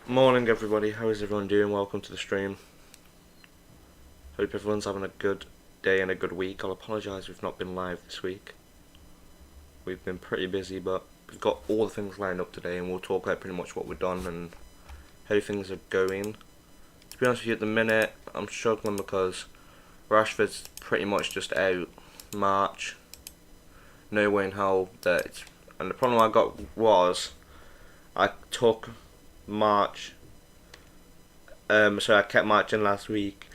Morning everybody, how is everyone doing? Welcome to the stream. Hope everyone's having a good day and a good week. I'll apologise we've not been live this week. We've been pretty busy, but we've got all the things lined up today and we'll talk about pretty much what we've done and how things are going. To be honest with you, at the minute I'm struggling because Rashford's pretty much just out March. No way in hell that and the problem I got was I took March. So I kept March in last week.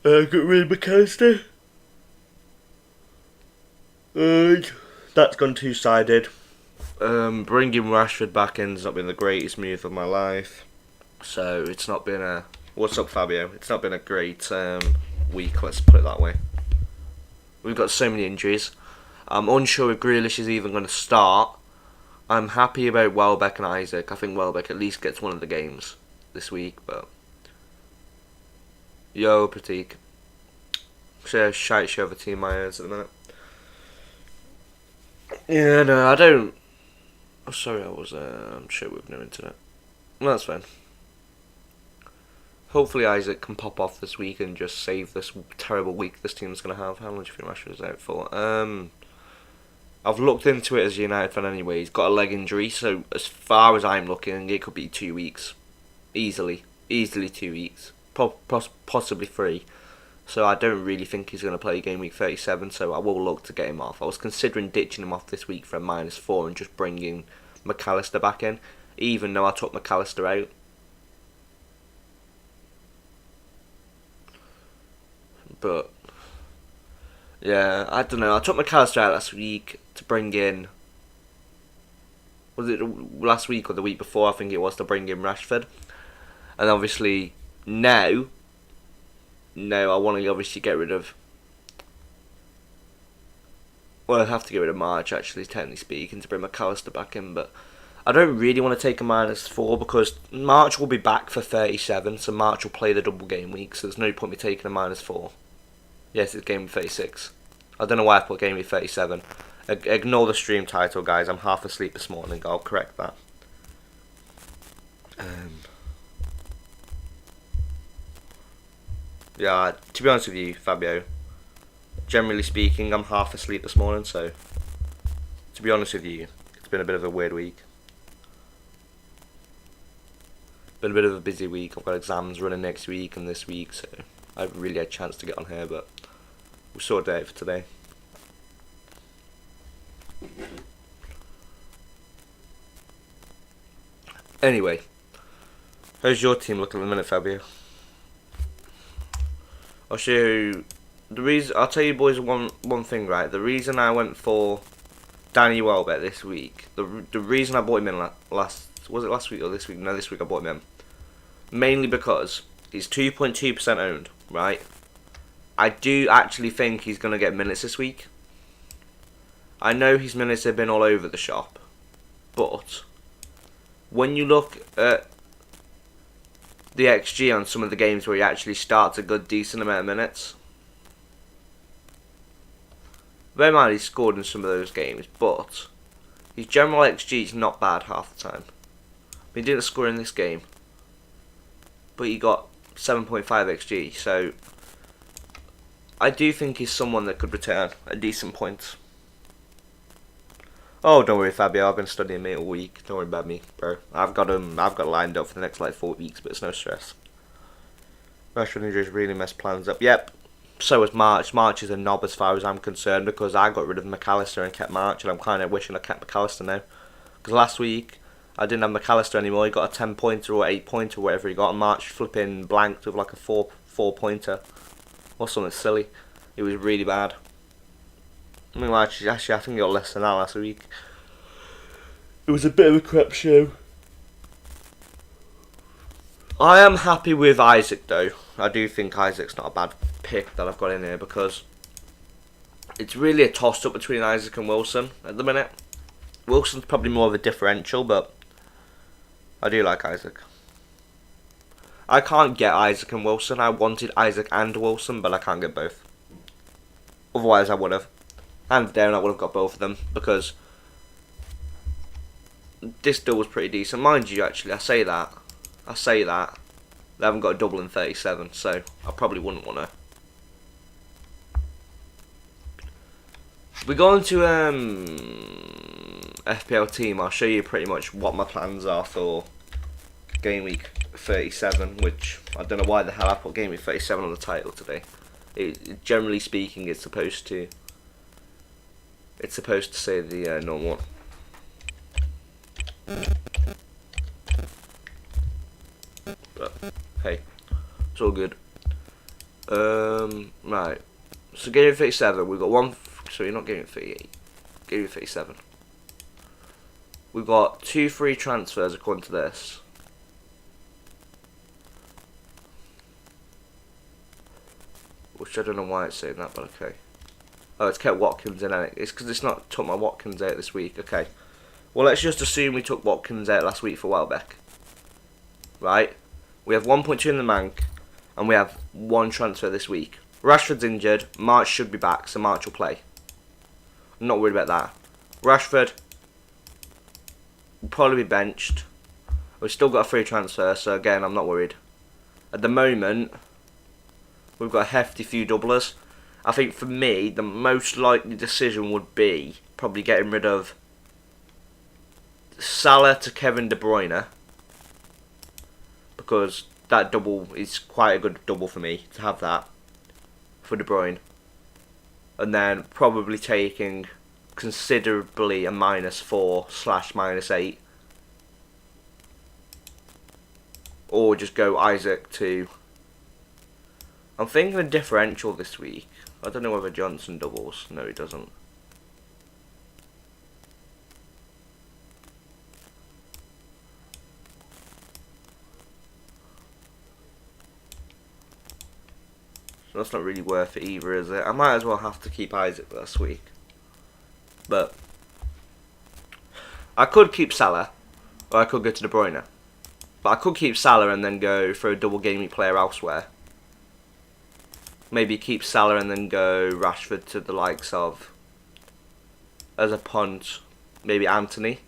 I got rid of McAllister. And that's gone two-sided. Bringing Rashford back in has not been the greatest move of my life. So it's not been a... What's up, Fabio? It's not been a great week, let's put it that way. We've got so many injuries. I'm unsure if Grealish is even going to start. I'm happy about Welbeck and Isaac. I think Welbeck at least gets one of the games this week, but... Yo, Pratik. Shite show of a team my ears at the minute. Yeah, no, I don't... Oh, sorry, I was shit with no internet. No, that's fine. Hopefully Isaac can pop off this week and just save this terrible week this team's going to have. How long do you think Rashford's out for? I've looked into it as a United fan anyway. He's got a leg injury, so as far as I'm looking, it could be 2 weeks. Easily 2 weeks. Possibly 3. So I don't really think he's going to play game week 37, so I will look to get him off. I was considering ditching him off this week for a -4 and just bringing McAllister back in, even though I took McAllister out. But... yeah, I don't know. I took McAllister out last week to bring in... Was it last week or the week before? I think it was, to bring in Rashford. And obviously, now I want to obviously get rid of... Well, I'd have to get rid of March, actually, technically speaking, to bring McAllister back in. But I don't really want to take a -4 because March will be back for 37, so March will play the double game week, so there's no point me taking a -4. Yes, it's game week 36. I don't know why I put game week 37. Ignore the stream title, guys. I'm half asleep this morning. I'll correct that. Yeah, to be honest with you, Fabio, generally speaking, I'm half asleep this morning, so to be honest with you, it's been a bit of a weird week. Been a bit of a busy week. I've got exams running next week and this week, so I haven't really had a chance to get on here, but we'll sort it out for today. Anyway, how's your team looking at the minute, Fabio? I'll show you the reason. I'll tell you boys one thing, right? The reason I went for Danny Welbeck this week, the reason I bought him in last week or this week? No, this week I bought him in. Mainly because he's 2.2% owned, right? I do actually think he's going to get minutes this week. I know his minutes have been all over the shop, but when you look at the XG on some of the games where he actually starts a good decent amount of minutes, bear in mind he's scored in some of those games, but his general XG is not bad half the time. He didn't score in this game, but he got 7.5 XG, so I do think he's someone that could return a decent point. Oh, don't worry, Fabio. I've been studying me all week. Don't worry about me, bro. I've got lined up for the next 4 weeks, but it's no stress. Rashford injuries really messed plans up. Yep. So is March. March is a knob as far as I'm concerned because I got rid of McAllister and kept March, and I'm kind of wishing I kept McAllister now. Because last week I didn't have McAllister anymore. He got a 10-pointer or 8-pointer, whatever he got. And March flipping blanked with like a 4-pointer or something silly. It was really bad. I mean, actually, I think he got less than that last week. It was a bit of a crap show. I am happy with Isaac, though. I do think Isaac's not a bad pick that I've got in here because it's really a toss-up between Isaac and Wilson at the minute. Wilson's probably more of a differential, but I do like Isaac. I can't get Isaac and Wilson. I wanted Isaac and Wilson, but I can't get both. Otherwise, I would have. Hands down, I would have got both of them because this deal was pretty decent. Mind you, actually, I say that. I say that. They haven't got a double in 37, so I probably wouldn't want to. We go on to FPL team. I'll show you pretty much what my plans are for game week 37, which I don't know why the hell I put game week 37 on the title today. Generally speaking, it's supposed to say the normal one. But hey, it's all good. Right. So game week 37, we've got one. So you're not game week 38. Game week 37. We've got 2 free transfers according to this. Which I don't know why it's saying that, but okay. Oh, it's kept Watkins in, and it's because it's not took my Watkins out this week. Okay. Well, let's just assume we took Watkins out last week for Welbeck. Right? We have 1.2 in the bank, and we have 1 transfer this week. Rashford's injured. March should be back, so March will play. I'm not worried about that. Rashford will probably be benched. We've still got a free transfer, so again, I'm not worried. At the moment, we've got a hefty few doublers. I think for me, the most likely decision would be probably getting rid of Salah to Kevin De Bruyne, because that double is quite a good double for me to have that for De Bruyne. And then probably taking considerably a -4/-8. Or just go Isaac to... I'm thinking a differential this week. I don't know whether Johnson doubles. No, he doesn't. So that's not really worth it either, is it? I might as well have to keep Isaac this week. But I could keep Salah, or I could go to De Bruyne. But I could keep Salah and then go for a double game week player elsewhere. Maybe keep Salah and then go Rashford to the likes of, as a punt, maybe Anthony.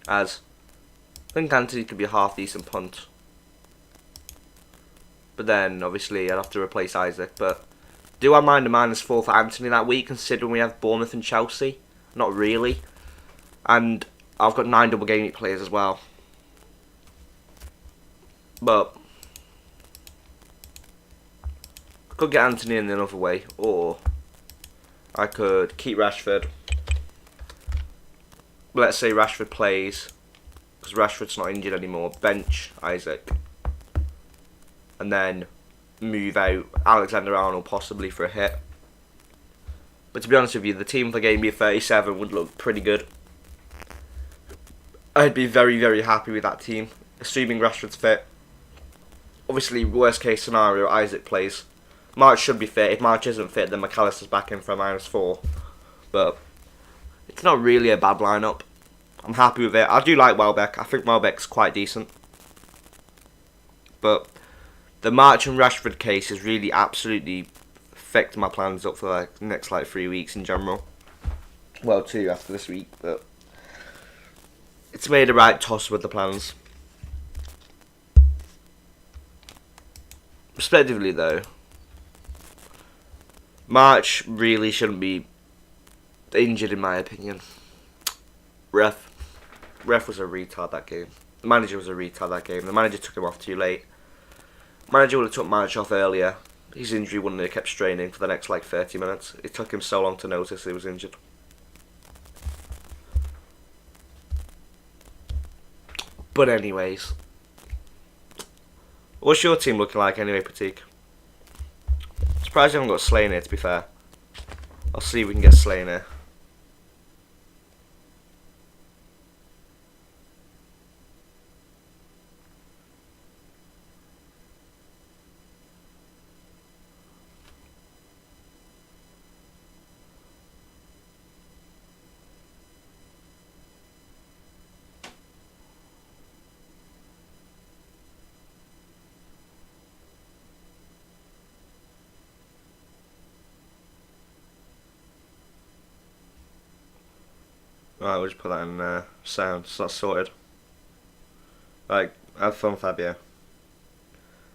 As I think Anthony could be a half decent punt. But then, obviously, I'd have to replace Isaac. But do I mind a -4 for Anthony that week, considering we have Bournemouth and Chelsea? Not really. And I've got 9 double game week players as well. But I could get Anthony in another way, or I could keep Rashford. Let's say Rashford plays, because Rashford's not injured anymore. Bench Isaac. And then move out Alexander-Arnold possibly for a hit. But to be honest with you, the team for game week 37 would look pretty good. I'd be very, very happy with that team, assuming Rashford's fit. Obviously, worst case scenario, Isaac plays. March should be fit. If March isn't fit, then McAllister's back in for a -4. But it's not really a bad lineup. I'm happy with it. I do like Welbeck. I think Welbeck's quite decent. But the March and Rashford case has really absolutely fucked my plans up for the next 3 weeks in general. Well, 2 after this week, but it's made a right toss with the plans. Respectively, though, March really shouldn't be injured in my opinion. Ref was a retard that game. The manager was a retard that game. The manager took him off too late. Manager would have took March off earlier. His injury wouldn't have kept straining for the next 30 minutes. It took him so long to notice he was injured. But anyways, what's your team looking like anyway, Pratik? Surprised you haven't got Slain here, to be fair. I'll see if we can get Slain here. Right, we'll just put that in sound, so that's sorted. Right, have fun, Fabio.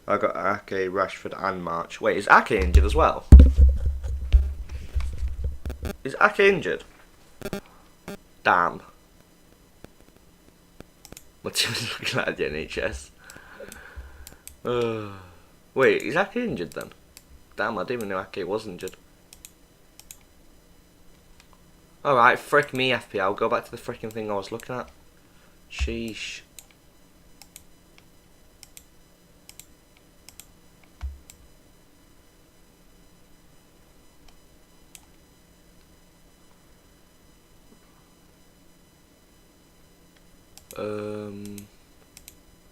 I got Ake, Rashford and March. Wait, is Ake injured as well? Is Ake injured? Damn. My team's looking at the NHS. Wait, is Ake injured then? Damn, I didn't even know Ake was injured. Alright, frick me FPL. Go back to the fricking thing I was looking at. Sheesh.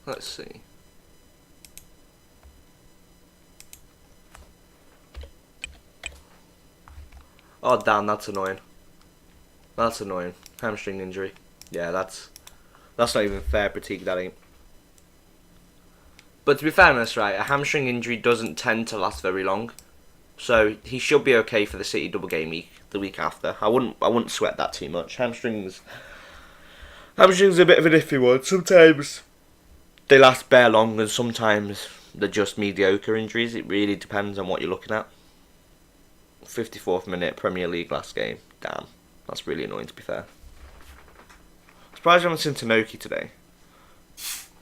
Let's see. Oh damn, that's annoying. That's annoying. Hamstring injury. Yeah, that's not even fair critique, that ain't. But to be fair on this, right, a hamstring injury doesn't tend to last very long. So he should be okay for the City double game week, the week after. I wouldn't sweat that too much. Hamstrings are a bit of an iffy one. Sometimes they last bare long and sometimes they're just mediocre injuries. It really depends on what you're looking at. 54th minute Premier League last game. Damn, that's really annoying to be fair. Surprised we haven't seen Tanoki today.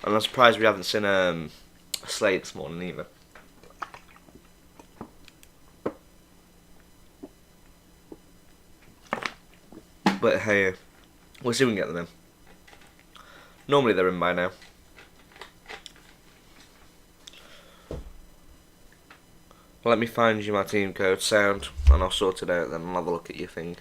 And I'm surprised we haven't seen Slade this morning either. But hey, we'll see if we can get them in. Normally they're in by now. Let me find you my team code, sound, and I'll sort it out then and have a look at your thing.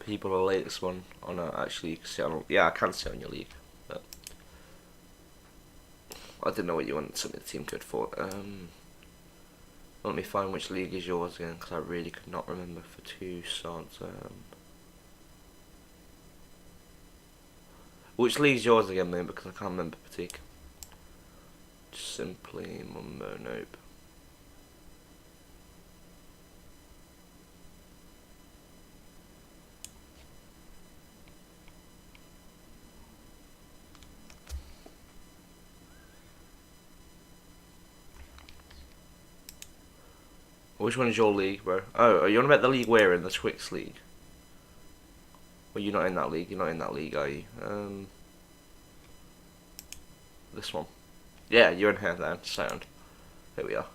People are late this one. Oh no, actually you can see on, yeah, I can see on your league. But I didn't know what you wanted to submit the team code for. Let me find which league is yours again, because I really could not remember for two starts. Which league is yours again, mate? Because I can't remember Patik. Simply Mumbo, nope. Which one is your league, bro? Oh, are you on about the league we're in, the Twix league? Well, you're not in that league. You're not in that league, are you? This one. Yeah, you're in here then. Sound. Here we are.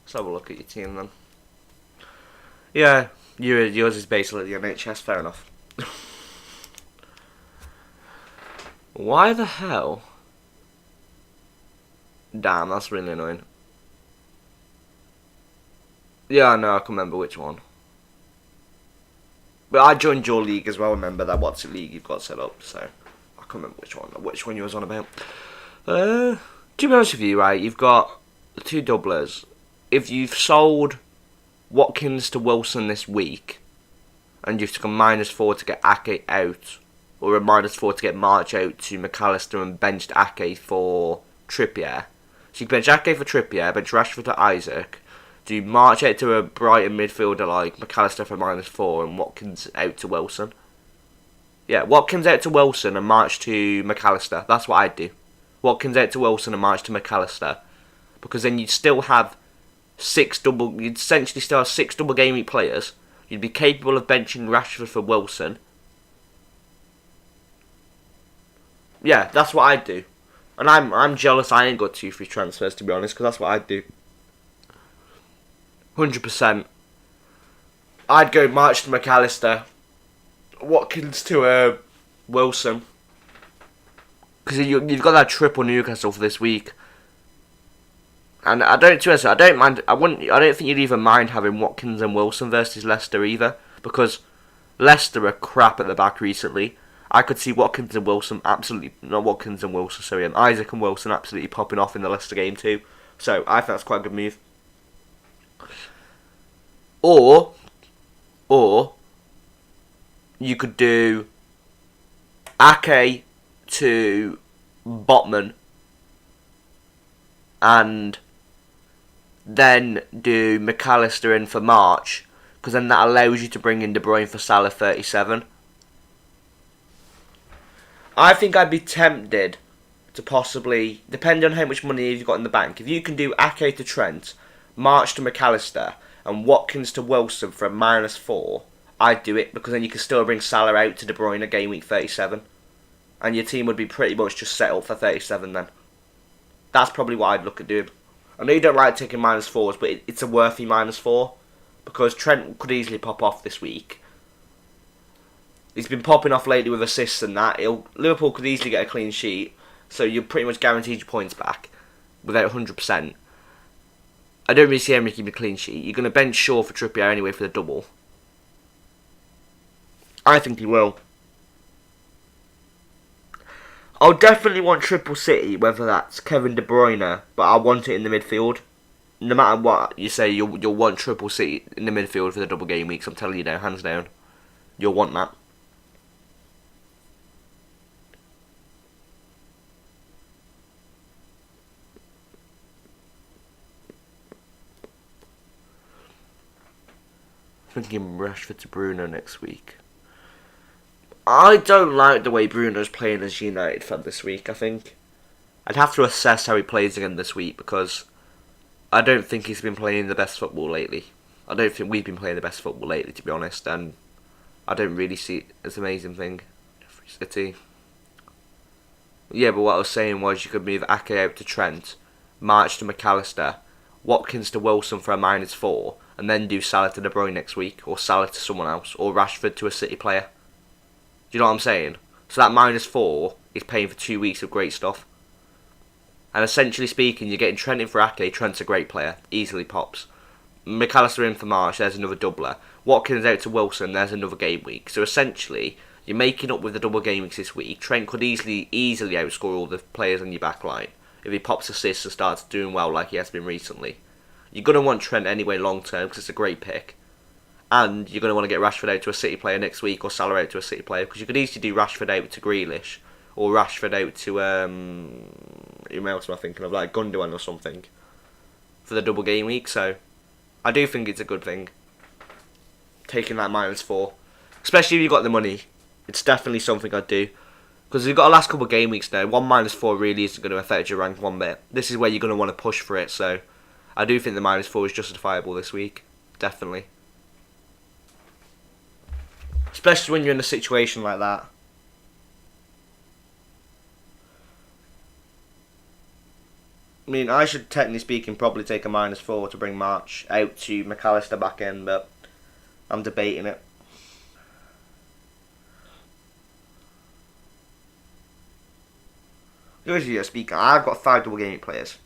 Let's have a look at your team then. Yeah, yours is basically the NHS. Fair enough. Why the hell? Damn, that's really annoying. Yeah, I know, I can remember which one. But I joined your league as well, remember that what's the league you've got set up, so I can't remember which one you was on about. To be honest with you, right, you've got the two doublers. If you've sold Watkins to Wilson this week, and you've took a -4 to get Ake out, or a -4 to get March out to McAllister and benched Ake for Trippier. So you can bench Ake for Trippier, bench Rashford to Isaac, do March out to a Brighton midfielder like McAllister for -4 and Watkins out to Wilson. Yeah, Watkins out to Wilson and March to McAllister. That's what I'd do. Watkins out to Wilson and March to McAllister. Because then you'd still have you'd essentially still have 6 double game week players. You'd be capable of benching Rashford for Wilson. Yeah, that's what I'd do. And I'm jealous I ain't got 2 free transfers, to be honest, because that's what I'd do. 100%. I'd go March to McAllister, Watkins to Wilson, because you've got that triple Newcastle for this week. And I don't think you'd even mind having Watkins and Wilson versus Leicester either, because Leicester are crap at the back recently. I could see Watkins and Wilson absolutely, not Watkins and Wilson, sorry, and Isaac and Wilson absolutely popping off in the Leicester game too. So I think that's quite a good move. Or you could do Ake to Botman and then do McAllister in for March, because then that allows you to bring in De Bruyne for Salah 37. I think I'd be tempted to possibly, depending on how much money you've got in the bank, if you can do Ake to Trent, March to McAllister, and Watkins to Wilson for a -4, I'd do it, because then you can still bring Salah out to De Bruyne game week 37. And your team would be pretty much just set up for 37 then. That's probably what I'd look at doing. I know you don't like taking -4s, but it's a worthy -4. Because Trent could easily pop off this week. He's been popping off lately with assists and that. Liverpool could easily get a clean sheet. So you're pretty much guaranteed your points back. Without 100%. I don't really see him making a clean sheet. You're going to bench Shaw for Trippier anyway for the double. I think he will. I'll definitely want Triple City, whether that's Kevin De Bruyne, but I want it in the midfield. No matter what you say, you'll want Triple City in the midfield for the double game weeks. I'm telling you now, hands down. You'll want that. Thinking Rashford to Bruno next week. I don't like the way Bruno's playing as United fan this week, I think. I'd have to assess how he plays again this week, because I don't think he's been playing the best football lately. I don't think we've been playing the best football lately, to be honest, and I don't really see it as an amazing thing. City. Yeah, but what I was saying was you could move Ake out to Trent, March to McAllister, Watkins to Wilson for a -4, and then do Salah to De Bruyne next week, or Salah to someone else, or Rashford to a City player. Do you know what I'm saying? So that -4 is paying for 2 weeks of great stuff. And essentially speaking, you're getting Trent in for Ake. Trent's a great player. Easily pops. McAllister in for Marsh. There's another doubler. Watkins out to Wilson. There's another game week. So essentially, you're making up with the double game weeks this week. Trent could easily outscore all the players on your back line if he pops assists and starts doing well like he has been recently. You're going to want Trent anyway long term because it's a great pick. And you're going to want to get Rashford out to a City player next week, or Salah out to a City player, because you could easily do Rashford out to Grealish, or Rashford out to who else am I thinking of, like Gundogan or something, for the double game week. So I do think it's a good thing taking that -4, especially if you've got the money. It's definitely something I'd do, because you've got the last couple of game weeks now. One -4 really isn't going to affect your rank one bit. This is where you're going to want to push for it. So I do think the -4 is justifiable this week, definitely. Especially when you're in a situation like that. I mean, I should, technically speaking, probably take a -4 to bring March out to McAllister back in, but I'm debating it. Usually speaking, I've got 5 double gaming players.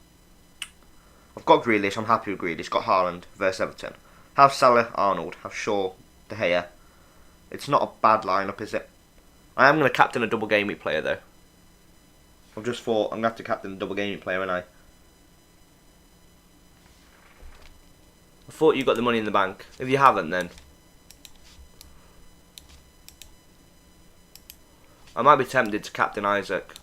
I've got Grealish, I'm happy with Grealish. Got Haaland versus Everton. Have Salah, Arnold. Have Shaw, De Gea. It's not a bad lineup, is it? I am going to captain a double game week player, though. I've just thought I'm going to have to captain a double game week player, ain't I thought you got the money in the bank. If you haven't, then I might be tempted to captain Isaac.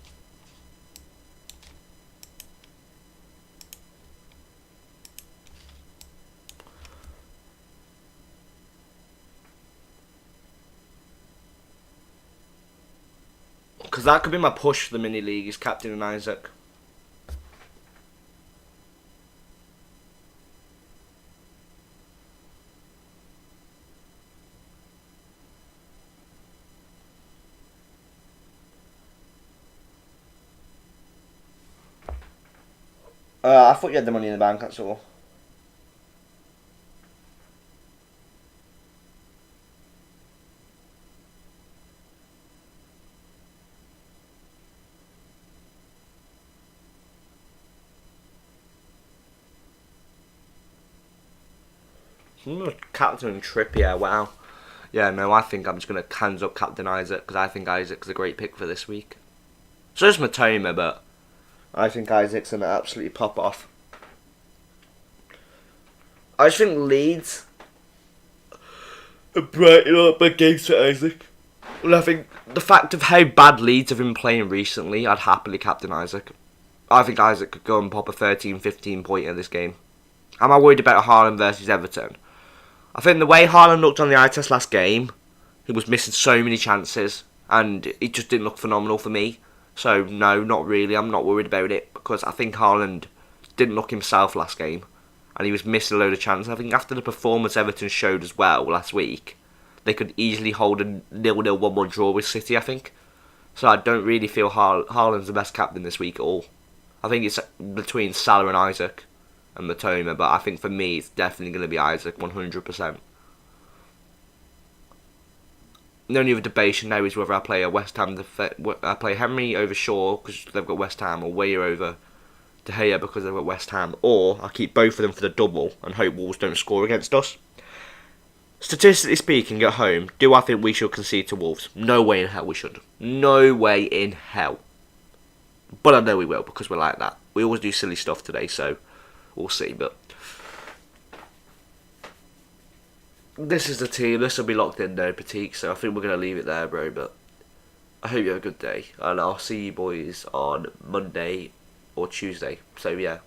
Because that could be my push for the mini league, is captaining Isaac. I thought you had the money in the bank, that's all. Captain Trippier, wow. Yeah, no, I think I'm just going to hands up Captain Isaac because I think Isaac's a great pick for this week. So is Matoma, but I think Isaac's going to absolutely pop off. I just think Leeds are brighten up against Isaac. And I think the fact of how bad Leeds have been playing recently, I'd happily captain Isaac. I think Isaac could go and pop a 13-15 point in this game. Am I worried about Haaland versus Everton? I think the way Haaland looked on the eye test last game, he was missing so many chances, and it just didn't look phenomenal for me. So no, not really. I'm not worried about it because I think Haaland didn't look himself last game, and he was missing a load of chances. I think after the performance Everton showed as well last week, they could easily hold a 0-0 1-1 draw with City, I think. So I don't really feel Haaland's the best captain this week at all. I think it's between Salah and Isaac and Matoma, but I think for me it's definitely going to be Isaac 100%. The only other debate now is whether I play a West Ham I play Henry over Shaw because they've got West Ham, or Weir over De Gea because they've got West Ham, or I keep both of them for the double and hope Wolves don't score against us. Statistically speaking, at home, do I think we should concede to Wolves? No way in hell we should. No way in hell. But I know we will because we're like that. We always do silly stuff today, so we'll see. But this is the team. This will be locked in now, Patique. So I think we're going to leave it there, bro. But I hope you have a good day. And I'll see you boys on Monday or Tuesday. So yeah.